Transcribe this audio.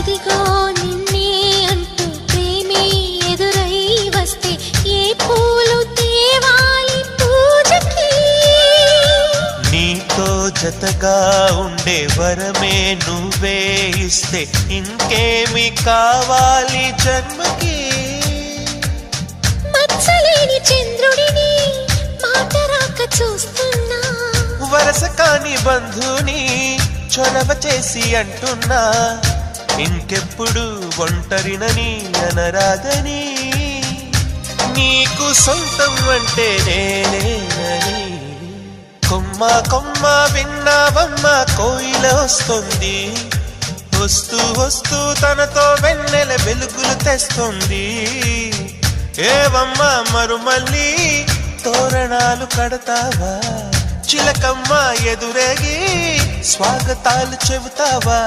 ఇదిగో నిన్నే అంటూ ప్రేమే ఎదురై వస్తే ఏ పూలు తేవాలి పూజకి? నీతో జతగా ఉండే వరమే నువ్వే ఇస్తే ఇంకేమి కావాలి జన్మకి? మచ్చలేని చంద్రుడిని మాట రాక చూస్తున్నా, వరస కాని బంధుని చొరవ చేసి అంటున్నా, ఇంకెప్పుడు ఒంటరినని అనరాదని, నీకు సొంతం అంటే నేనేనని. కొమ్మ కొమ్మ విన్నావమ్మ కోయిల వస్తుంది, వస్తూ వస్తూ తనతో వెన్నెల వెలుగులు తెస్తుంది. ఏవమ్మ మరుమల్లి తోరణాలు కడతావా, చిలకమ్మ ఎదురేగి స్వాగతాలు చెబుతావా?